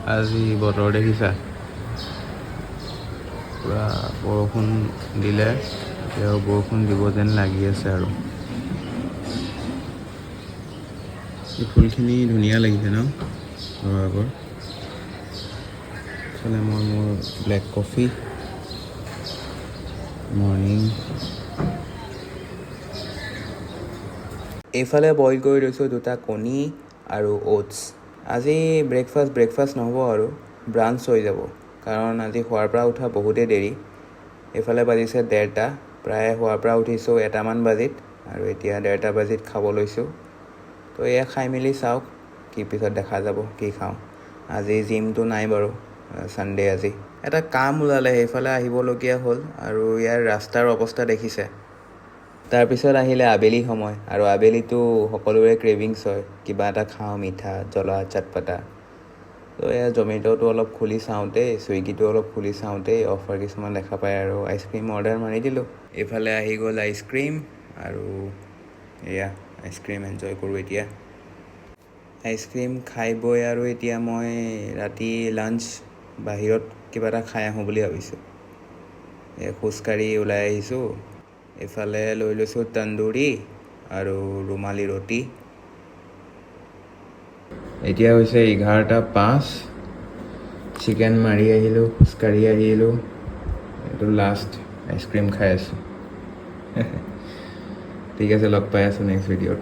আজি বতৰ দেখিছা, পূৰা বৰষুণ দিলে, এতিয়াও বৰষুণ দিব যেন লাগি আছে আৰু এই ফুলখিনি ধুনীয়া লাগিছে ন ঘৰৰ আগৰ। ইফালে মই মোৰ ব্লেক কফি মৰ্ণিং, এইফালে বইল কৰি লৈছোঁ 2টা কণী আৰু অ'টছ। আজি ব্ৰেকফাষ্ট নহ'ব আৰু ব্ৰাঞ্চ হৈ যাব, কাৰণ আজি শোৱাৰ পৰা উঠা বহুতেই দেৰি। এইফালে বাজিছে 1:30, প্ৰায় শোৱাৰ পৰা উঠিছোঁ 1টামান বাজিত, আৰু এতিয়া 1:30 বাজিত খাব লৈছোঁ। তো এয়া খাই মেলি চাওক, কি পিছত দেখা যাব কি খাওঁ। আজি জিমটো নাই বাৰু, ছানডে আজি। এটা কাম ওলালে, সেইফালে আহিবলগীয়া হ'ল, আৰু ইয়াৰ ৰাস্তাৰ অৱস্থা দেখিছে। তাৰপিছত আহিলে আবেলি সময়, আৰু আবেলিটো সকলোৰে ক্ৰেভিংছ হয়, কিবা এটা খাওঁ, মিঠা জ্বলা চাটপাতা। তো এয়া জমেট'টো অলপ খুলি চাওঁতেই, ছুইগিটো অলপ খুলি চাওঁতেই অফাৰ কিছুমান দেখা পায়, আৰু আইচক্ৰীম অৰ্ডাৰ মাৰি দিলোঁ। এইফালে আহি গ'ল আইচক্ৰীম, আৰু এয়া আইচক্ৰীম এনজয় কৰোঁ এতিয়া। আইচক্ৰীম খাই বৈ আৰু এতিয়া মই ৰাতি লাঞ্চ বাহিৰত কিবা এটা খাই আহোঁ বুলি ভাবিছোঁ। খোজকাঢ়ি ওলাই আহিছোঁ। এইফালে লৈ লৈছোঁ তন্দুৰী আৰু ৰুমালী ৰুটি। এতিয়া হৈছে 11:05, চিকেন মাৰি আহিলোঁ, খোজকাঢ়ি আহিলোঁ, এইটো লাষ্ট আইচক্ৰীম খাই আছোঁ। ঠিক আছে, লগ পাই আছোঁ নেক্সট ভিডিঅ'ত।